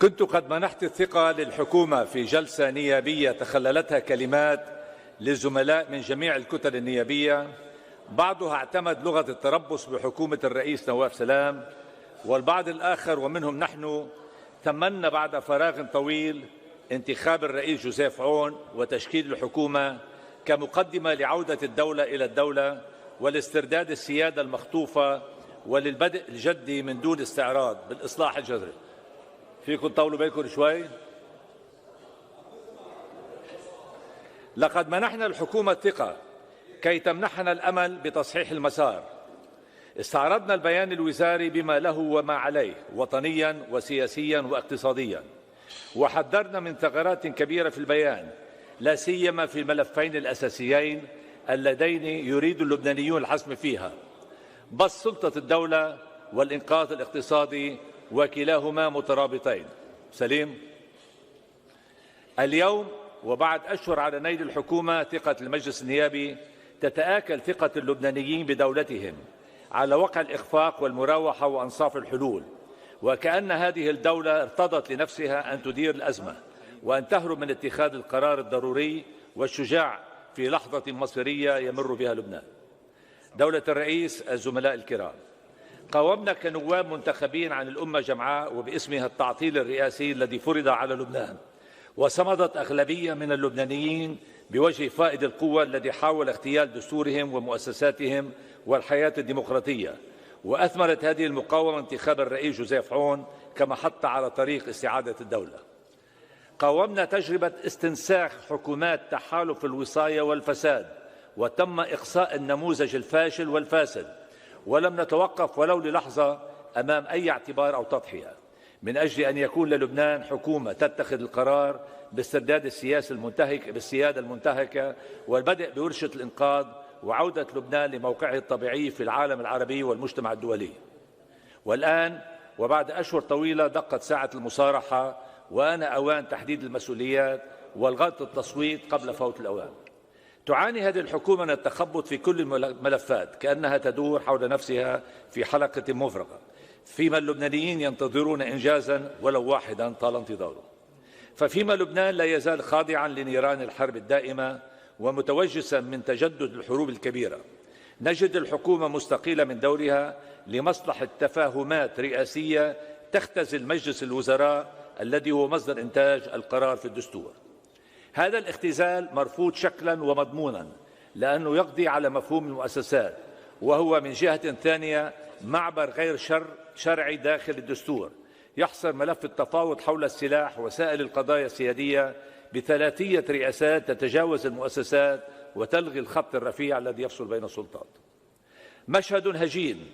كنت قد منحت الثقة للحكومة في جلسة نيابية تخللتها كلمات للزملاء من جميع الكتل النيابية، بعضها اعتمد لغة التربص بحكومة الرئيس نواف سلام، والبعض الآخر ومنهم نحن تمنى بعد فراغ طويل انتخاب الرئيس جوزيف عون وتشكيل الحكومة كمقدمة لعودة الدولة إلى الدولة والاسترداد السيادة المخطوفة وللبدء الجدي من دون استعراض بالإصلاح الجذري. فيكم تطولوا بالكم شوي؟ لقد منحنا الحكومة الثقة كي تمنحنا الأمل بتصحيح المسار. استعرضنا البيان الوزاري بما له وما عليه وطنيا وسياسيا واقتصاديا، وحذرنا من ثغرات كبيرة في البيان، لا سيما في الملفين الأساسيين اللذين يريد اللبنانيون الحسم فيها: بسط سلطة الدولة والإنقاذ الاقتصادي، وكلاهما مترابطين. سليم؟ اليوم وبعد أشهر على نيل الحكومة ثقة المجلس النيابي، تتآكل ثقة اللبنانيين بدولتهم على وقع الإخفاق والمراوحة وأنصاف الحلول، وكأن هذه الدولة ارتضت لنفسها أن تدير الأزمة وأن تهرب من اتخاذ القرار الضروري والشجاع في لحظة مصيرية يمر بها لبنان. دولة الرئيس، الزملاء الكرام، قاومنا كنواب منتخبين عن الأمة جمعاء وباسمها التعطيل الرئاسي الذي فرض على لبنان، وصمدت أغلبية من اللبنانيين بوجه فائض القوة الذي حاول اغتيال دستورهم ومؤسساتهم والحياة الديمقراطية، وأثمرت هذه المقاومة انتخاب الرئيس جوزيف عون كمحطة على طريق استعادة الدولة. قاومنا تجربة استنساخ حكومات تحالف الوصاية والفساد، وتم إقصاء النموذج الفاشل والفاسد، ولم نتوقف ولو للحظة أمام أي اعتبار أو تضحية من أجل أن يكون للبنان حكومة تتخذ القرار باسترداد بالسيادة المنتهكة والبدء بورشة الإنقاذ وعودة لبنان لموقعه الطبيعي في العالم العربي والمجتمع الدولي. والآن وبعد أشهر طويلة دقت ساعة المصارحة، وآن أوان تحديد المسؤوليات والغاء التصويت قبل فوت الأوان. تعاني هذه الحكومة من التخبط في كل الملفات، كأنها تدور حول نفسها في حلقة مفرغة، فيما اللبنانيين ينتظرون إنجازا ولو واحدا طال انتظاره. ففيما لبنان لا يزال خاضعا لنيران الحرب الدائمة ومتوجسا من تجدد الحروب الكبيرة، نجد الحكومة مستقيلة من دورها لمصلحة تفاهمات رئاسية تختزل مجلس الوزراء الذي هو مصدر إنتاج القرار في الدستور. هذا الاختزال مرفوض شكلا ومضمونا، لأنه يقضي على مفهوم المؤسسات، وهو من جهة ثانية معبر غير شرعي داخل الدستور يحصر ملف التفاوض حول السلاح وسائل القضايا السيادية بثلاثية رئاسات تتجاوز المؤسسات وتلغي الخط الرفيع الذي يفصل بين السلطات. مشهد هجين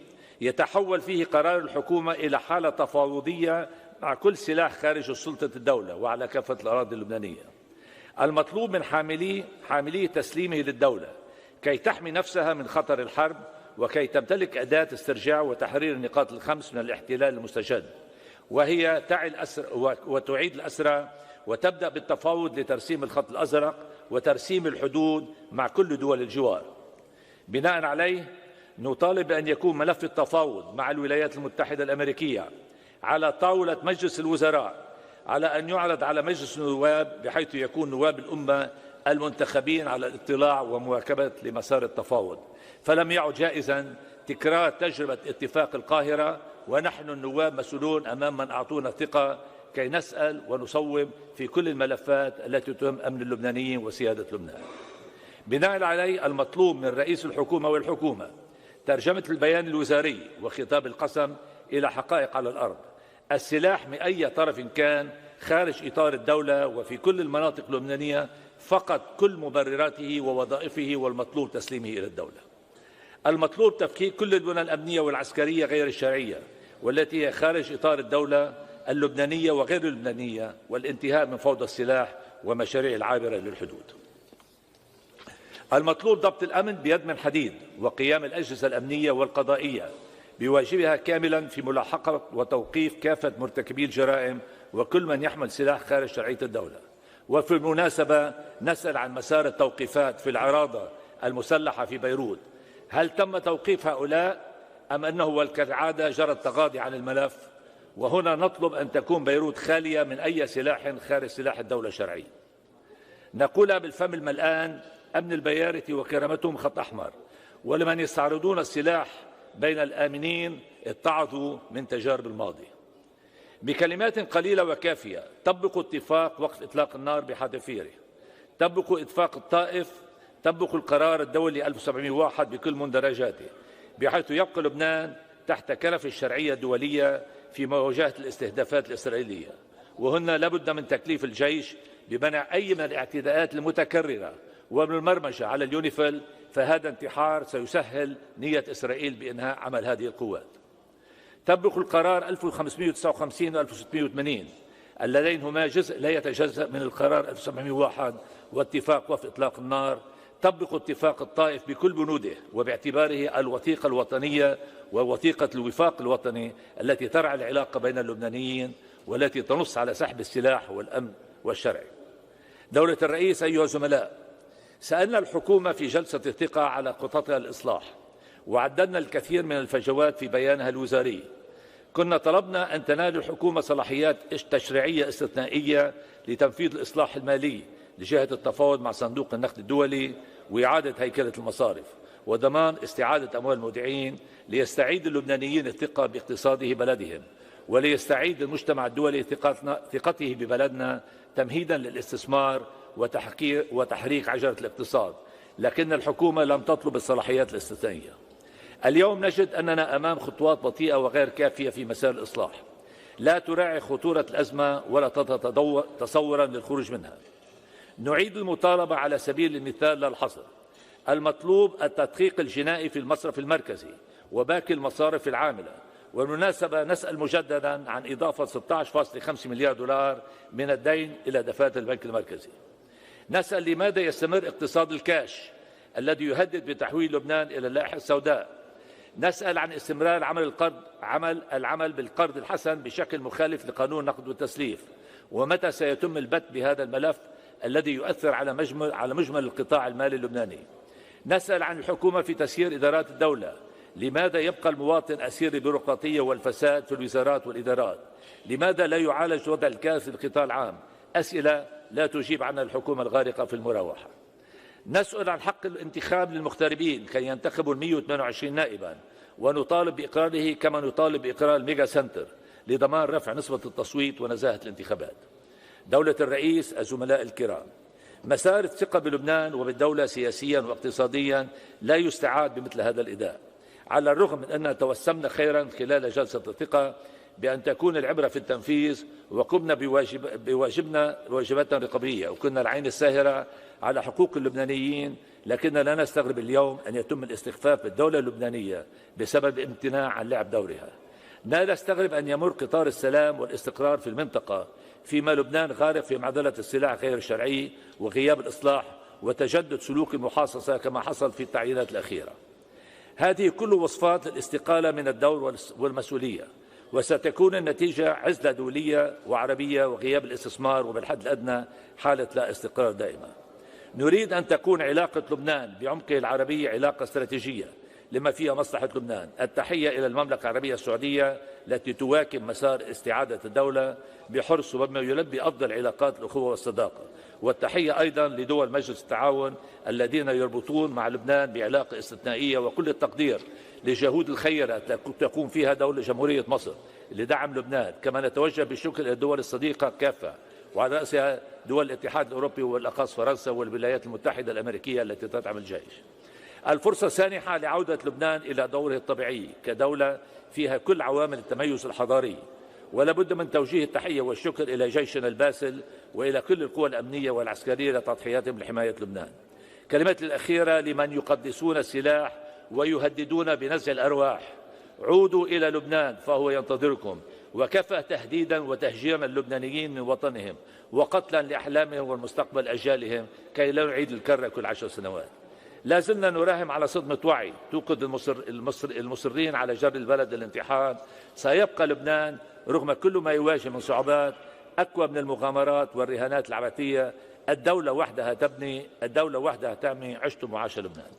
يتحول فيه قرار الحكومة إلى حالة تفاوضية مع كل سلاح خارج سلطة الدولة وعلى كافة الأراضي اللبنانية. المطلوب من حاملي تسليمه للدولة كي تحمي نفسها من خطر الحرب، وكي تمتلك أداة استرجاع وتحرير النقاط الخمس من الاحتلال المستجد، وهي وتعيد الأسرى، وتبدأ بالتفاوض لترسيم الخط الأزرق وترسيم الحدود مع كل دول الجوار. بناء عليه نطالب بأن يكون ملف التفاوض مع الولايات المتحدة الأمريكية على طاولة مجلس الوزراء، على أن يعرض على مجلس النواب بحيث يكون نواب الأمة المنتخبين على الاطلاع ومواكبة لمسار التفاوض. فلم يعد جائزا تكرار تجربة اتفاق القاهرة، ونحن النواب مسؤولون أمام من أعطونا الثقة كي نسأل ونصوب في كل الملفات التي تهم أمن اللبنانيين وسيادة لبنان. بناء عليه المطلوب من رئيس الحكومة والحكومة ترجمة البيان الوزاري وخطاب القسم إلى حقائق على الأرض. السلاح من أي طرف كان خارج إطار الدولة وفي كل المناطق اللبنانية فقد كل مبرراته ووظائفه، والمطلوب تسليمه إلى الدولة. المطلوب تفكيك كل البنى الأمنية والعسكرية غير الشرعية والتي هي خارج إطار الدولة اللبنانية وغير اللبنانية، والانتهاء من فوضى السلاح ومشاريع العابرة للحدود. المطلوب ضبط الأمن بيد من حديد، وقيام الأجهزة الأمنية والقضائية بواجبها كاملا في ملاحقة وتوقيف كافة مرتكبي الجرائم وكل من يحمل سلاح خارج شرعية الدولة. وفي المناسبة نسأل عن مسار التوقيفات في العراضة المسلحة في بيروت، هل تم توقيف هؤلاء أم أنه كالعادة جرى التغاضي عن الملف؟ وهنا نطلب أن تكون بيروت خالية من أي سلاح خارج سلاح الدولة الشرعي. نقولها بالفم الملآن: أمن البيارة وكرامتهم خط أحمر، ولمن يستعرضون السلاح بين الآمنين اتعظوا من تجارب الماضي. بكلمات قليلة وكافية: طبقوا اتفاق وقف إطلاق النار بحذافيره، طبقوا اتفاق الطائف، طبقوا القرار الدولي 1701 بكل مندرجاته، بحيث يبقى لبنان تحت كنف الشرعية الدولية في مواجهة الاستهدافات الإسرائيلية، وهن لابد من تكليف الجيش بمنع أي من الاعتداءات المتكررة ومن المرمجة على اليونيفيل، فهذا انتحار سيسهل نية إسرائيل بإنهاء عمل هذه القوات. طبقوا القرار 1559 و 1680 اللذين هما جزء لا يتجزأ من القرار 1701 واتفاق وقف إطلاق النار. طبقوا اتفاق الطائف بكل بنوده وباعتباره الوثيقة الوطنية ووثيقة الوفاق الوطني التي ترعى العلاقة بين اللبنانيين والتي تنص على سحب السلاح والأمن والشرع. دولة الرئيس أيها الزملاء، سألنا الحكومة في جلسة الثقة على خططها الإصلاح، وعددنا الكثير من الفجوات في بيانها الوزاري. كنا طلبنا أن تنال الحكومة صلاحيات تشريعية استثنائية لتنفيذ الإصلاح المالي لجهة التفاوض مع صندوق النقد الدولي وإعادة هيكلة المصارف وضمان استعادة أموال المودعين ليستعيد اللبنانيين الثقة باقتصاده بلدهم، وليستعيد المجتمع الدولي ثقته ببلدنا تمهيدا للاستثمار وتحريك عجلة الاقتصاد. لكن الحكومة لم تطلب الصلاحيات الاستثنائية. اليوم نجد أننا أمام خطوات بطيئة وغير كافية في مسار الإصلاح، لا تراعي خطورة الأزمة ولا تصورا للخروج منها. نعيد المطالبة على سبيل المثال لا الحصر: المطلوب التدقيق الجنائي في المصرف المركزي وباقي المصارف العاملة. وبالمناسبة نسأل مجددا عن إضافة 16.5 مليار دولار من الدين إلى دفاتر البنك المركزي. نسأل لماذا يستمر اقتصاد الكاش الذي يهدد بتحويل لبنان إلى اللائحة السوداء. نسأل عن استمرار العمل بالقرض الحسن بشكل مخالف لقانون النقد والتسليف، ومتى سيتم البت بهذا الملف الذي يؤثر على مجمل القطاع المالي اللبناني. نسأل عن الحكومة في تسيير إدارات الدولة. لماذا يبقى المواطن أسير البيروقراطية والفساد في الوزارات والإدارات؟ لماذا لا يعالج وضع الكارثي في القطاع العام؟ أسئلة لا تجيب عنها الحكومة الغارقة في المراوحة. نسأل عن حق الانتخاب للمغتربين كي ينتخبوا 128 نائبا، ونطالب بإقراره كما نطالب بإقرار الميجا سنتر لضمان رفع نسبة التصويت ونزاهة الانتخابات. دولة الرئيس، الزملاء الكرام، مسار الثقة بلبنان وبالدولة سياسيا واقتصاديا لا يستعاد بمثل هذا الإداء، على الرغم من أننا توسمنا خيرا خلال جلسة الثقة بأن تكون العبرة في التنفيذ، وقمنا بواجباتنا الرقابية، وكنا العين الساهرة على حقوق اللبنانيين. لكننا لا نستغرب اليوم أن يتم الاستخفاف بالدولة اللبنانية بسبب امتناع عن لعب دورها. لا نستغرب أن يمر قطار السلام والاستقرار في المنطقة فيما لبنان غارق في معضلة السلاح غير الشرعي وغياب الإصلاح وتجدد سلوك المحاصصة كما حصل في التعيينات الأخيرة. هذه كل وصفات للاستقالة من الدور والمسؤولية، وستكون النتيجة عزلة دولية وعربية وغياب الاستثمار، وبالحد الأدنى حالة لا استقرار دائمة. نريد أن تكون علاقة لبنان بعمقه العربي علاقة استراتيجية لما فيها مصلحة لبنان. التحية إلى المملكة العربية السعودية التي تواكب مسار استعادة الدولة بحرص وبما يلبي أفضل علاقات الأخوة والصداقة. والتحية أيضا لدول مجلس التعاون الذين يربطون مع لبنان بعلاقة استثنائية، وكل التقدير لجهود الخيرة تقوم فيها دولة جمهورية مصر لدعم لبنان. كما نتوجه بالشكر إلى الدول الصديقة كافة، وعلى رأسها دول الاتحاد الأوروبي والأخص فرنسا والولايات المتحدة الأمريكية التي تدعم الجيش. الفرصة سانحة لعودة لبنان إلى دوره الطبيعي كدولة فيها كل عوامل التميز الحضاري، ولا بد من توجيه التحية والشكر إلى جيشنا الباسل وإلى كل القوى الأمنية والعسكرية لتضحياتهم لحماية لبنان. كلمتي الأخيرة لمن يقدسون السلاح ويهددون بنزع الأرواح: عودوا إلى لبنان فهو ينتظركم، وكفى تهديدا وتهجيرا اللبنانيين من وطنهم وقتلا لأحلامهم والمستقبل أجيالهم كي لا نعيد الكرة كل 10 سنوات. لا زلنا نراهن على صدمة وعي توقظ المصرين على جر البلد للانتحار. سيبقى لبنان رغم كل ما يواجه من صعوبات أقوى من المغامرات والرهانات العبثية. الدولة وحدها تبني، الدولة وحدها تعمي. عشتم وعاش لبنان.